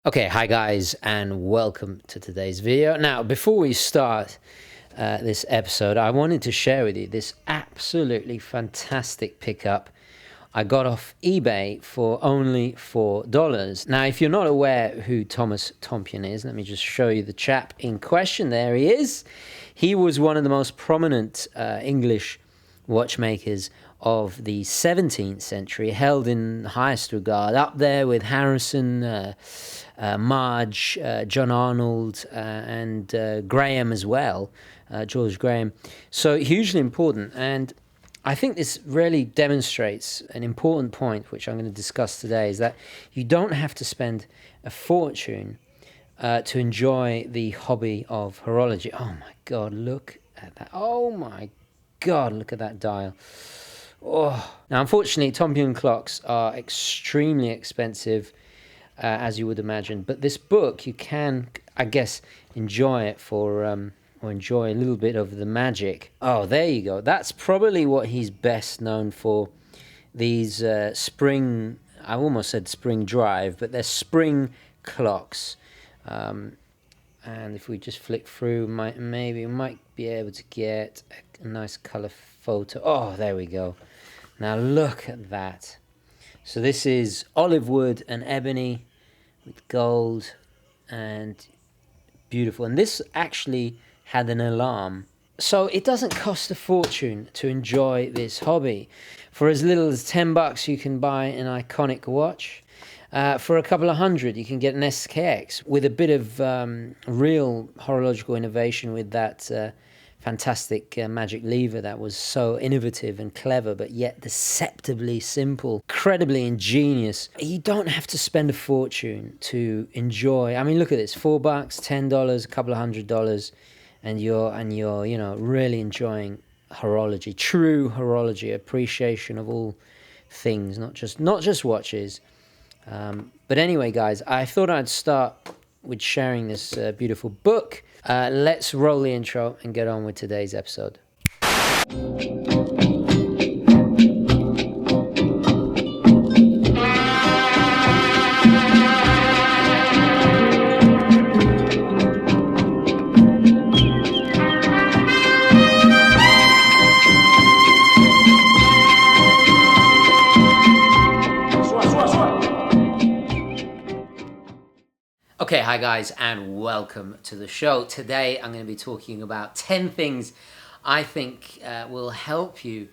Okay, hi guys, and welcome to today's video. Now, before we start this episode, I wanted to share with you this absolutely fantastic pickup I got off eBay for only $4. Now, if you're not aware who Thomas Tompion is, let me just show you the chap in question. There he is. He was one of the most prominent English watchmakers of the 17th century, held in highest regard, up there with Harrison, Marge, John Arnold, and Graham as well, George Graham. So hugely important. And I think this really demonstrates an important point, which I'm going to discuss today, is that you don't have to spend a fortune to enjoy the hobby of horology. Oh my God, look at that. Oh my God, look at that dial. Oh. Now, unfortunately, Tompion clocks are extremely expensive, as you would imagine. But this book, you can, I guess, enjoy it for, or enjoy a little bit of the magic. Oh, there you go. That's probably what he's best known for. These spring, I almost said spring drive, but they're spring clocks. And if we just flick through, maybe we might be able to get a nice color photo. Oh, there we go. Now look at that. So this is olive wood and ebony with gold and beautiful. And this actually had an alarm. So it doesn't cost a fortune to enjoy this hobby. For as little as $10, you can buy an iconic watch. For a couple of hundred, you can get an SKX with a bit of real horological innovation with that fantastic magic lever that was so innovative and clever, but yet deceptively simple, incredibly ingenious. You don't have to spend a fortune to enjoy. I mean, look at this: $4, $10, a couple of $100, and you're really enjoying horology, true horology, appreciation of all things, not just watches. But anyway, guys, I thought I'd start with sharing this beautiful book. Let's roll the intro and get on with today's episode. Okay, hi guys, and welcome to the show. Today I'm going to be talking about 10 things I think will help you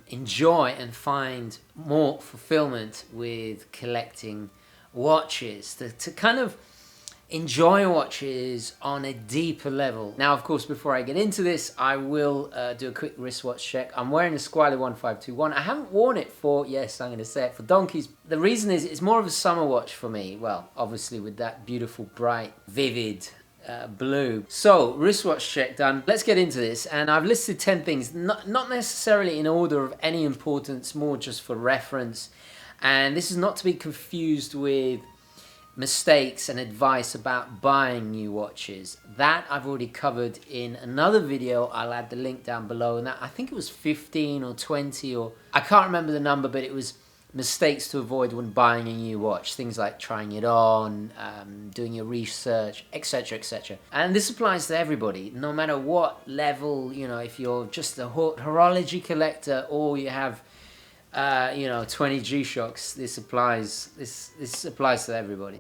enjoy and find more fulfillment with collecting watches, to kind of enjoy watches on a deeper level. Now, of course, before I get into this, I will do a quick wristwatch check. I'm wearing a Squally 1521. I haven't worn it for, yes, I'm going to say it, for donkeys. The reason is it's more of a summer watch for me. Well, obviously with that beautiful, bright, vivid blue. So, wristwatch check done. Let's get into this. And I've listed 10 things, not necessarily in order of any importance, more just for reference. And this is not to be confused with mistakes and advice about buying new watches. That I've already covered in another video. I'll add the link down below, and that, I think it was 15 or 20, or I can't remember the number, but it was mistakes to avoid when buying a new watch. Things like trying it on, doing your research, etc, etc. And this applies to everybody, no matter what level, if you're just a horology collector or you have 20 G-Shocks. This applies to everybody.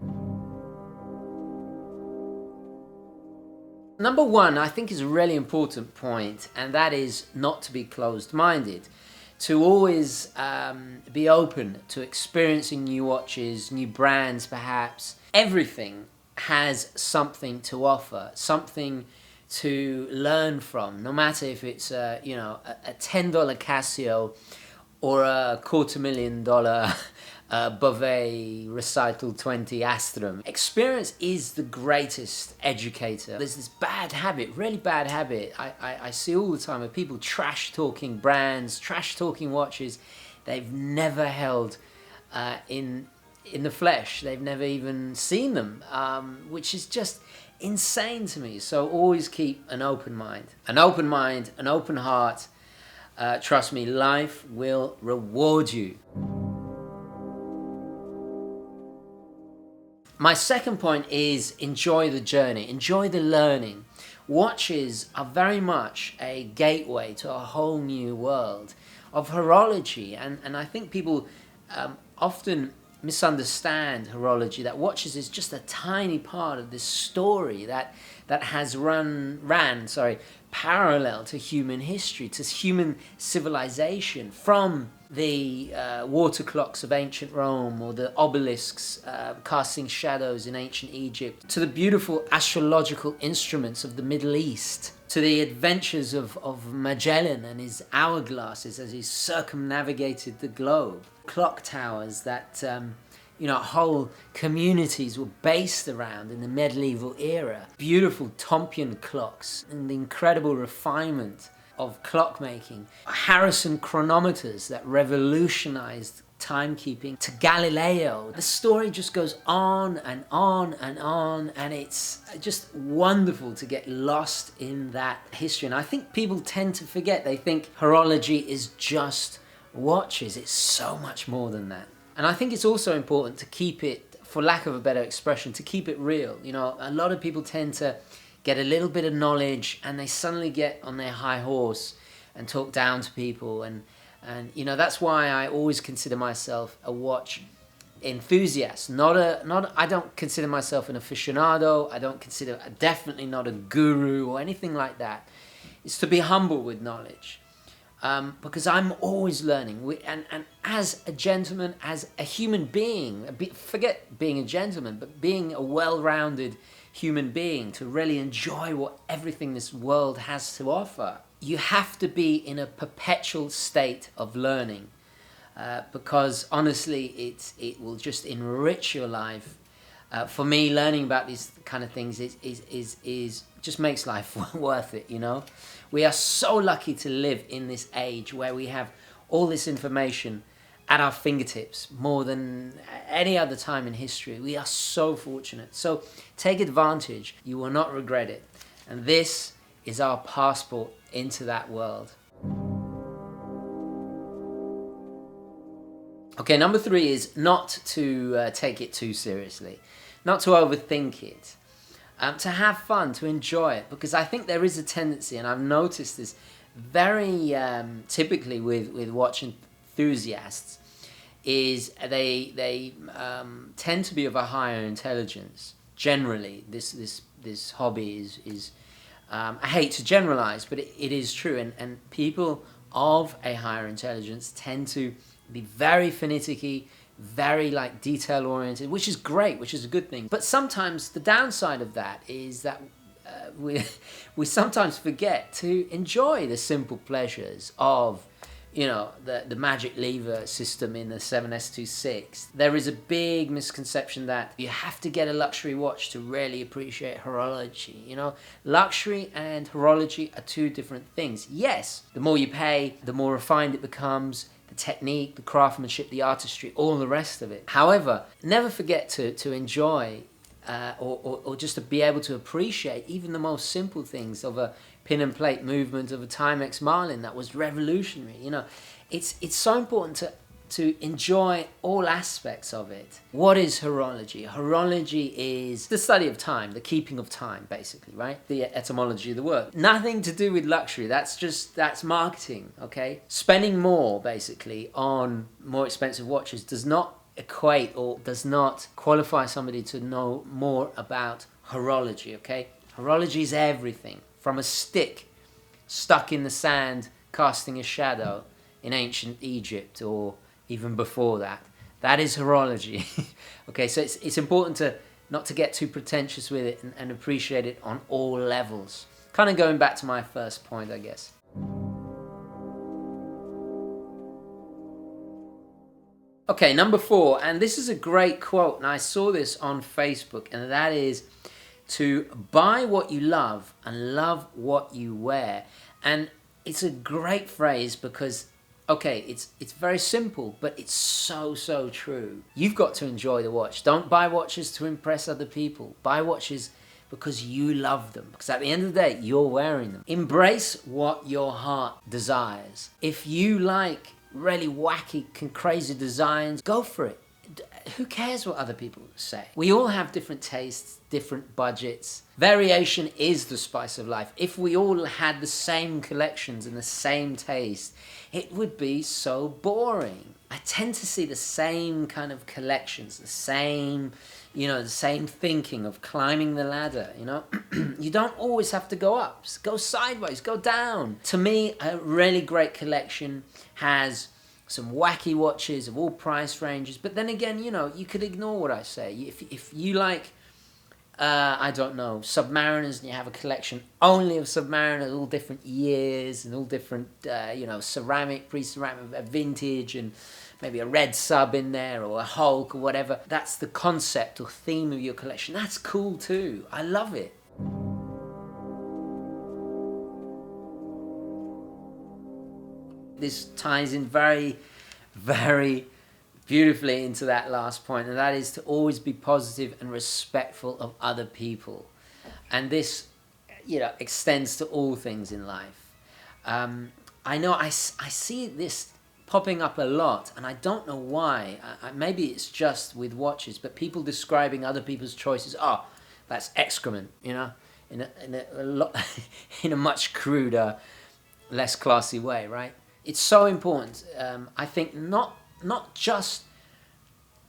Number one, I think, is a really important point, and that is not to be closed-minded. To always be open to experiencing new watches, new brands perhaps. Everything has something to offer, something to learn from, no matter if it's a $10 Casio or a $250,000 Bovet Recital 20 Astrum. Experience is the greatest educator. There's this bad habit, really bad habit, I see all the time, of people trash-talking brands, trash-talking watches they've never held in the flesh. They've never even seen them, which is just insane to me. So always keep an open mind. An open mind, an open heart. Trust me, life will reward you. My second point is enjoy the journey, enjoy the learning. Watches are very much a gateway to a whole new world of horology, and I think people often misunderstand horology, that watches is just a tiny part of this story that has ran parallel to human history, to human civilization, from the water clocks of ancient Rome, or the obelisks casting shadows in ancient Egypt, to the beautiful astrological instruments of the Middle East, to the adventures of Magellan and his hourglasses as he circumnavigated the globe. Clock towers that whole communities were based around in the medieval era. Beautiful Tompion clocks and the incredible refinement of clockmaking. Harrison chronometers that revolutionized timekeeping, to Galileo. The story just goes on and on and on, and it's just wonderful to get lost in that history. And I think people tend to forget. They think horology is just watches. It's so much more than that. And I think it's also important to keep it, for lack of a better expression, to keep it real. A lot of people tend to get a little bit of knowledge and they suddenly get on their high horse and talk down to people, and that's why I always consider myself a watch enthusiast. I don't consider myself an aficionado. I don't consider, definitely not a guru or anything like that. It's to be humble with knowledge. Because I'm always learning, and as a gentleman, as a human being, forget being a gentleman, but being a well-rounded human being, to really enjoy everything this world has to offer, you have to be in a perpetual state of learning, because honestly, it will just enrich your life. For me, learning about these kind of things is just makes life worth it. We are so lucky to live in this age where we have all this information at our fingertips more than any other time in history. We are so fortunate. So take advantage. You will not regret it. And this is our passport into that world. Okay, number 3 is not to take it too seriously, not to overthink it, to have fun, to enjoy it, because I think there is a tendency, and I've noticed this very typically with watch enthusiasts, is they tend to be of a higher intelligence. Generally, this hobby is I hate to generalize, but it is true, and people of a higher intelligence tend to be very finicky, very detail oriented, which is great, which is a good thing. But sometimes the downside of that is that we sometimes forget to enjoy the simple pleasures of the magic lever system in the 7S26. There is a big misconception that you have to get a luxury watch to really appreciate horology. Luxury and horology are two different things. Yes, the more you pay, the more refined it becomes, the technique, the craftsmanship, the artistry, all the rest of it. However, never forget to enjoy or just to be able to appreciate even the most simple things of a pin and plate movement of a Timex Marlin that was revolutionary. It's so important to enjoy all aspects of it. What is horology? Horology is the study of time, the keeping of time, basically, right? The etymology of the word. Nothing to do with luxury. That's marketing, okay? Spending more, basically, on more expensive watches does not equate or does not qualify somebody to know more about horology, okay? Horology is everything, from a stick stuck in the sand casting a shadow in ancient Egypt or even before that. That is horology. Okay, so it's important not to get too pretentious with it and appreciate it on all levels. Kind of going back to my first point, I guess. Okay, number 4, and this is a great quote, and I saw this on Facebook, and that is to buy what you love and love what you wear. And it's a great phrase because, okay, it's very simple, but it's so true. You've got to enjoy the watch. Don't buy watches to impress other people. Buy watches because you love them. Because at the end of the day, you're wearing them. Embrace what your heart desires. If you like really wacky, crazy designs, go for it. who cares what other people say? We all have different tastes, different budgets. Variation is the spice of life. If we all had the same collections and the same taste, it would be so boring. I tend to see the same kind of collections, the same thinking of climbing the ladder, You don't always have to go up. Go sideways, go down. To me, a really great collection has some wacky watches of all price ranges, but then again, you could ignore what I say. If you like, I don't know, Submariners, and you have a collection only of Submariners, all different years and all different, ceramic, pre-ceramic, vintage, and maybe a red sub in there or a Hulk or whatever. That's the concept or theme of your collection. That's cool too. I love it. This ties in very, very beautifully into that last point, and that is to always be positive and respectful of other people. And this, extends to all things in life. I know I see this popping up a lot, and I don't know why. Maybe it's just with watches, but people describing other people's choices, oh, that's excrement, in a much cruder, less classy way, right? It's so important, I think, not just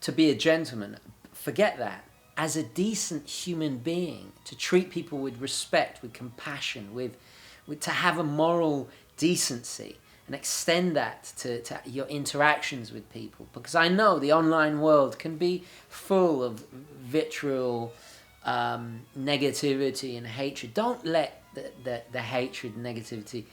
to be a gentleman, forget that, as a decent human being, to treat people with respect, with compassion, with to have a moral decency, and extend that to your interactions with people. Because I know the online world can be full of vitriol, negativity and hatred. Don't let the hatred and negativity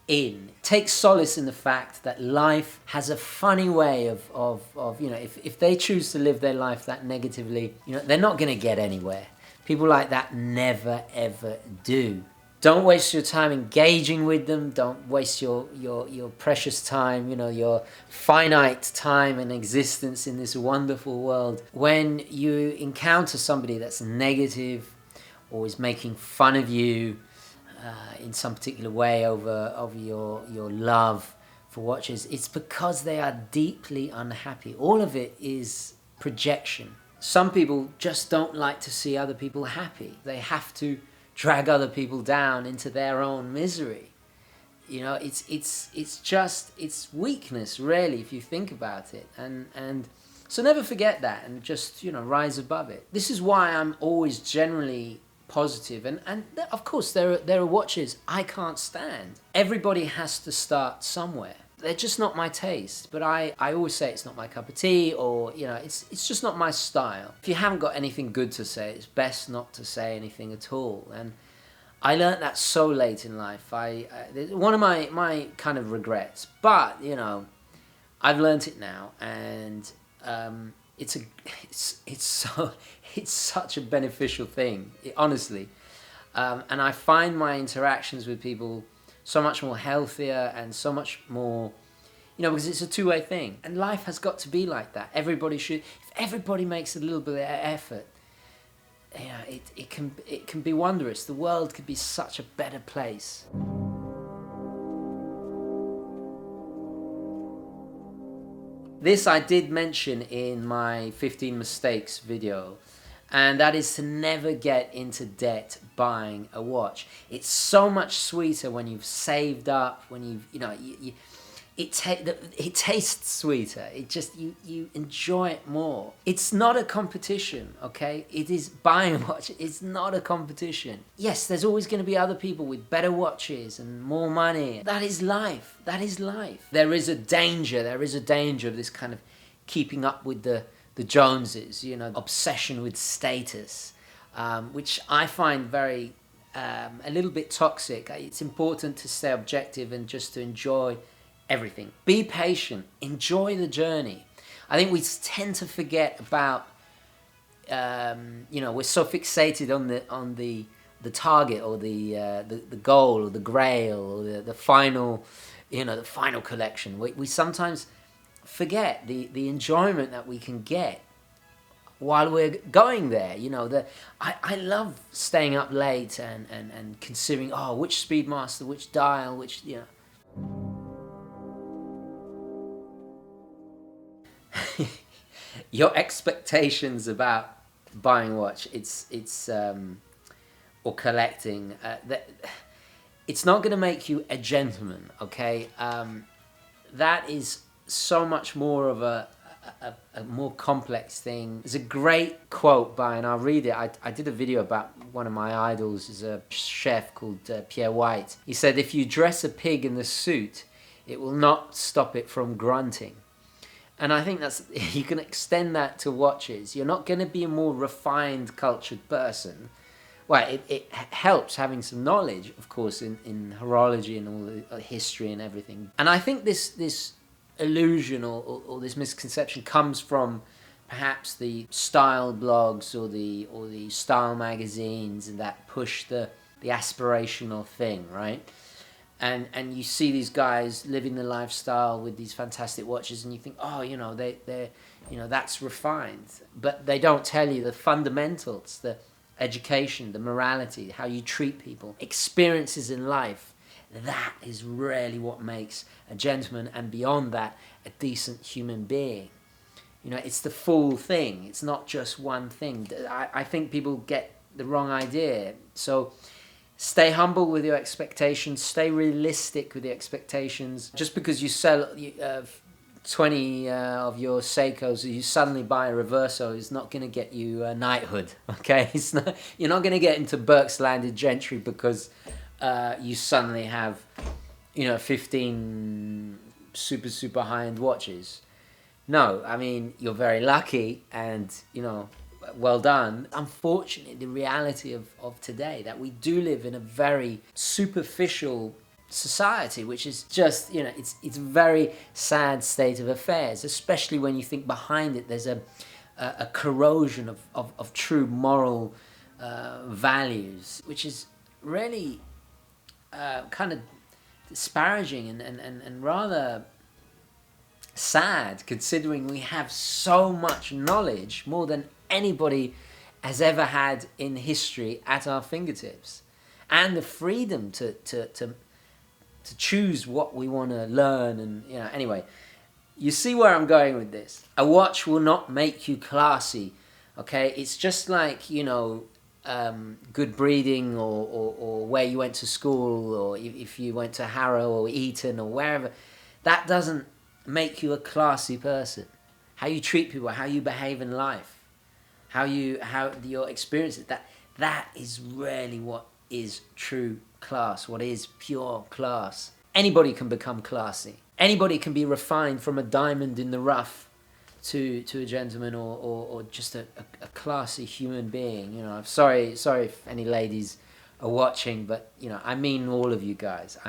in. Take solace in the fact that life has a funny way of if they choose to live their life that negatively, they're not going to get anywhere. People like that never ever do. Don't waste your time engaging with them. Don't waste your precious time, your finite time and existence in this wonderful world. When you encounter somebody that's negative or is making fun of you in some particular way over your love for watches, it's because they are deeply unhappy. All of it is projection. Some people just don't like to see other people happy. They have to drag other people down into their own misery. It's weakness, really, if you think about it. And so never forget that, and just rise above it. This is why I'm always generally positive, and of course there are watches I can't stand. Everybody has to start somewhere. They're just not my taste, but I always say it's not my cup of tea, or it's just not my style. If you haven't got anything good to say, it's best not to say anything at all. And I learnt that so late in life. One of my kind of regrets, but I've learnt it now, and it's such a beneficial thing, honestly. And I find my interactions with people so much more healthier and so much more, because it's a two-way thing. And life has got to be like that. Everybody should, if everybody makes a little bit of effort, it can be wondrous. The world could be such a better place. This I did mention in my 15 mistakes video, and that is to never get into debt buying a watch. It's so much sweeter when you've saved up, when it tastes sweeter. It just, you enjoy it more. It's not a competition, okay? It is buying a watch. It's not a competition. Yes, there's always going to be other people with better watches and more money. That is life. That is life. There is a danger of this kind of keeping up with the Joneses, obsession with status, which I find very, a little bit toxic. It's important to stay objective and just to enjoy everything. Be patient. Enjoy the journey. I think we tend to forget about, we're so fixated on the target, or the goal, or the grail, or the final, the final collection. We sometimes forget the enjoyment that we can get while we're going there. I love staying up late and considering, which Speedmaster, which dial, which, your expectations about buying a watch, or collecting, that it's not going to make you a gentleman, okay? That is so much more of a more complex thing. There's a great quote by, and I'll read it. I did a video about one of my idols, is a chef called Pierre White. He said, if you dress a pig in the suit, it will not stop it from grunting. And I think that's, you can extend that to watches. You're not going to be a more refined, cultured person. Well, it helps having some knowledge, of course, in horology and all the history and everything. And I think this illusion or this misconception comes from perhaps the style blogs or the style magazines, and that push the aspirational thing, right? And you see these guys living the lifestyle with these fantastic watches, and you think, oh, they're that's refined. But they don't tell you the fundamentals, the education, the morality, how you treat people, experiences in life. That is really what makes a gentleman, and beyond that, a decent human being. It's the full thing. It's not just one thing. I think people get the wrong idea. So stay humble with your expectations. Stay realistic with the expectations. Just because you sell 20 of your Seikos, you suddenly buy a Reverso, is not going to get you a knighthood. Okay, you're not going to get into Berks Landed Gentry because you suddenly have 15 super high-end watches. No, I mean, you're very lucky, and well done. Unfortunately, the reality of today, that we do live in a very superficial society, which is just, it's a very sad state of affairs, especially when you think behind it there's a corrosion of true moral values, which is really kind of disparaging and rather sad, considering we have so much knowledge, more than anybody has ever had in history, at our fingertips, and the freedom to choose what we want to learn. And anyway, you see where I'm going with this. A watch will not make you classy, okay? It's just like good breeding, or where you went to school, or if you went to Harrow or Eton or wherever. That doesn't make you a classy person. How you treat people, how you behave in life, how your experiences, that is really what is true class, what is pure class. Anybody can become classy. Anybody can be refined from a diamond in the rough to a gentleman, or just a classy human being. I'm sorry if any ladies are watching, but I mean all of you guys.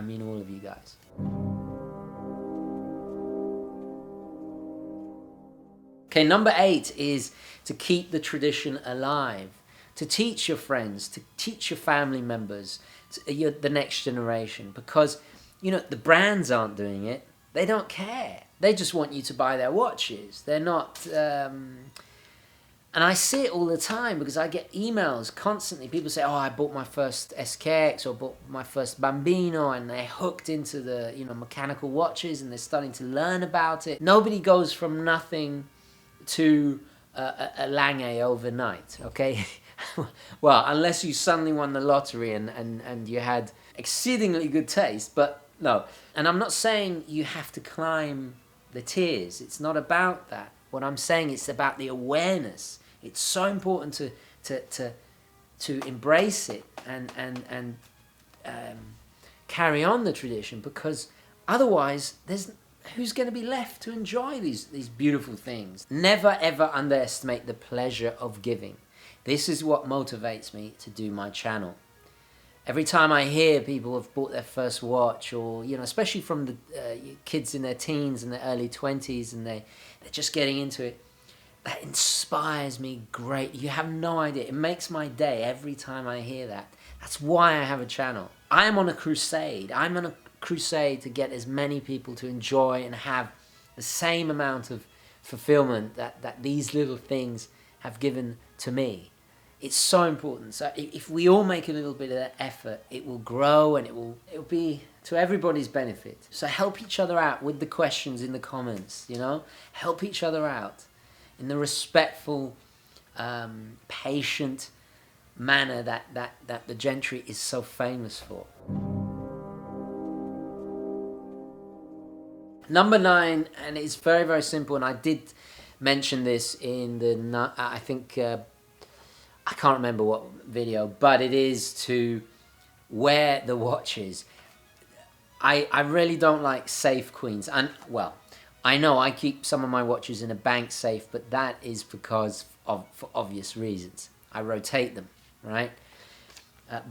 Okay, number 8 is to keep the tradition alive, to teach your friends, to teach your family members, the next generation, because the brands aren't doing it. They don't care. They just want you to buy their watches. They're not and I see it all the time, because I get emails constantly. People say, oh, I bought my first SKX, or bought my first Bambino, and they're hooked into the mechanical watches, and they're starting to learn about it. Nobody goes from nothing to a Lange overnight, okay? Well, unless you suddenly won the lottery and you had exceedingly good taste, but no. And I'm not saying you have to climb the tiers. It's not about that. What I'm saying, it's about the awareness. It's so important to embrace it and carry on the tradition, because otherwise who's going to be left to enjoy these beautiful things? Never ever underestimate the pleasure of giving. This is what motivates me to do my channel. Every time I hear people have bought their first watch, or especially from the kids in their teens and their early 20s, and they're just getting into it, that inspires me great. You have no idea. It makes my day every time I hear that. That's why I have a channel. I am on a crusade. I'm on a crusade to get as many people to enjoy and have the same amount of fulfillment that these little things have given to me. It's so important. So if we all make a little bit of that effort, it will grow, and it'll be to everybody's benefit. So help each other out with the questions in the comments, help each other out. in the respectful, patient manner that the Gentry is so famous for. Number 9, and it's very, very simple, and I did mention this in the, I think, I can't remember what video, but it is to wear the watches. I really don't like safe queens, and well, I know I keep some of my watches in a bank safe, but that is because for obvious reasons. I rotate them, right?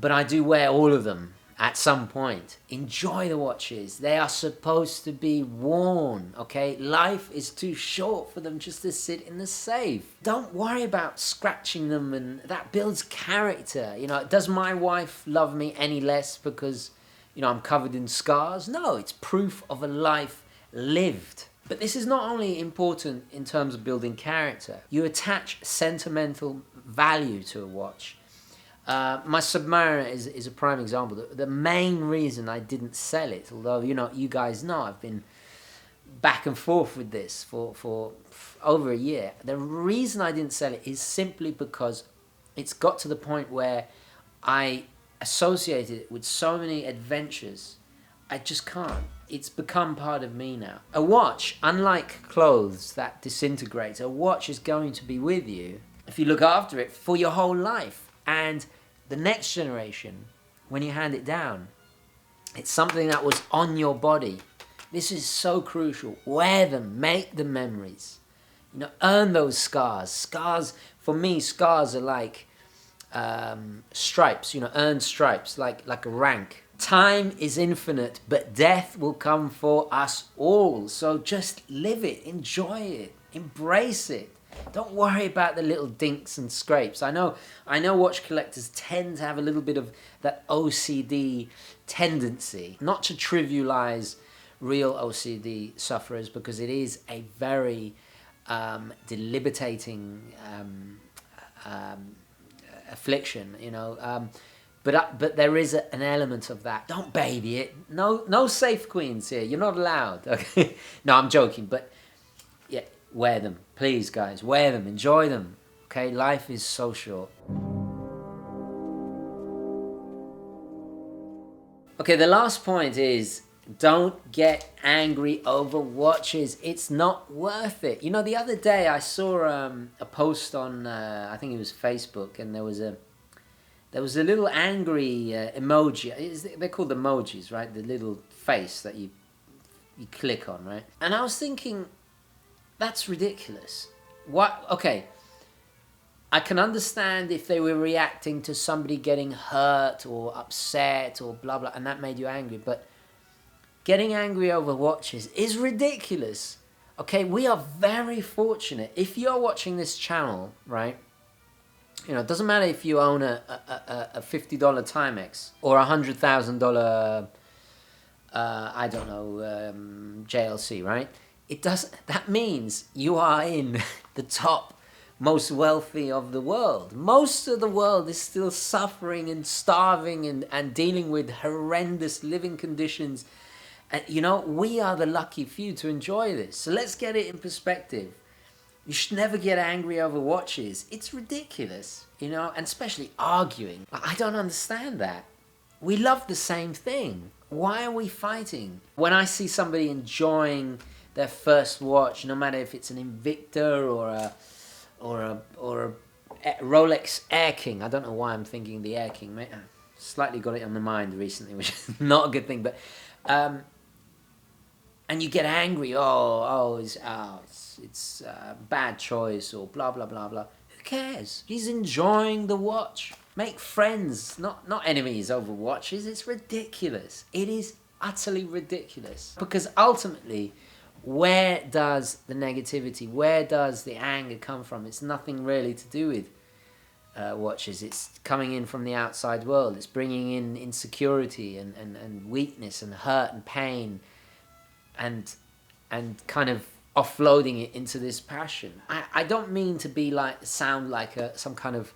But I do wear all of them at some point. Enjoy the watches. They are supposed to be worn, okay? Life is too short for them just to sit in the safe. Don't worry about scratching them, and that builds character. You know, does my wife love me any less because, you know, I'm covered in scars? No, it's proof of a life lived. But this is not only important in terms of building character. You attach sentimental value to a watch. My Submariner is a prime example. The main reason I didn't sell it, although, you know, you guys know I've been back and forth with this for over a year. The reason I didn't sell it is simply because it's got to the point where I associated it with so many adventures. I just can't. It's become part of me now. A watch, unlike clothes that disintegrate, a watch is going to be with you, if you look after it, for your whole life. And the next generation, when you hand it down, it's something that was on your body. This is so crucial. Wear them, make the memories. You know, earn those scars. Scars, for me, scars are like stripes, you know, earned stripes, like a rank. Time is infinite, but death will come for us all. So just live it, enjoy it, embrace it. Don't worry about the little dinks and scrapes. I know watch collectors tend to have a little bit of that OCD tendency, not to trivialize real OCD sufferers, because it is a very debilitating affliction, you know. But there is an element of that. Don't baby it. No safe queens here. You're not allowed. Okay. No, I'm joking. But yeah, wear them, please, guys. Wear them. Enjoy them. Okay. Life is so short. Okay. The last point is, don't get angry over watches. It's not worth it. You know, the other day I saw a post on I think it was Facebook, and there was a little angry emoji. They're called emojis, right? The little face that you click on, right? And I was thinking, that's ridiculous. What? Okay, I can understand if they were reacting to somebody getting hurt or upset or blah, blah, and that made you angry. But getting angry over watches is ridiculous. Okay, we are very fortunate. If you're watching this channel, right? You know, it doesn't matter if you own a $50 Timex or a $100,000, I don't know, JLC, right? It does. That means you are in the top, most wealthy of the world. Most of the world is still suffering and starving and dealing with horrendous living conditions. You know, we are the lucky few to enjoy this. So let's get it in perspective. You should never get angry over watches. It's ridiculous, you know, and especially arguing. I don't understand that. We love the same thing. Why are we fighting? When I see somebody enjoying their first watch, no matter if it's an Invicta or a Rolex Air King. I don't know why I'm thinking the Air King. I slightly got it on the mind recently, which is not a good thing, but and you get angry, it's a bad choice, or blah, blah, blah, blah. Who cares? He's enjoying the watch. Make friends, not enemies over watches. It's ridiculous. It is utterly ridiculous. Because ultimately, where does the negativity, where does the anger come from? It's nothing really to do with watches. It's coming in from the outside world. It's bringing in insecurity and weakness and hurt and pain, and kind of offloading it into this passion. I don't mean to be sound like some kind of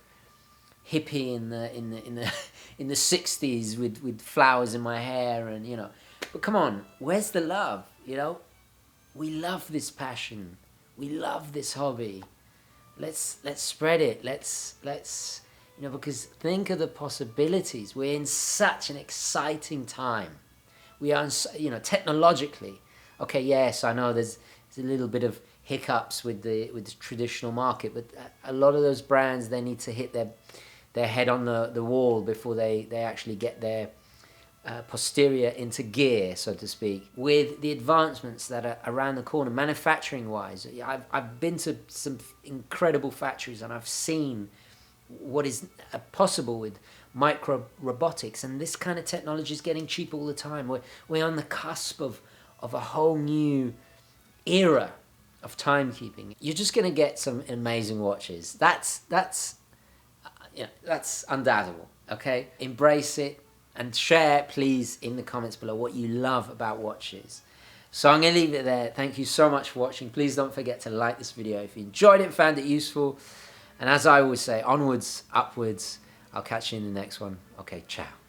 hippie in the 60s with flowers in my hair, and you know. But come on, where's the love? You know, we love this passion. We love this hobby. let's spread it. Let's because think of the possibilities. We're in such an exciting time. We are, technologically. Okay, yes, I know there's a little bit of hiccups with the traditional market, but a lot of those brands, they need to hit their head on the wall before they actually get their posterior into gear, so to speak. With the advancements that are around the corner, manufacturing wise, I've been to some incredible factories and I've seen what is possible with micro robotics, and this kind of technology is getting cheaper all the time. We're on the cusp of a whole new era of timekeeping. You're just going to get some amazing watches. That's undoubtable. Okay, embrace it and share, please, in the comments below what you love about watches. So I'm going to leave it there. Thank you so much for watching. Please don't forget to like this video if you enjoyed it and found it useful. And as I always say, onwards, upwards. I'll catch you in the next one. Okay, ciao.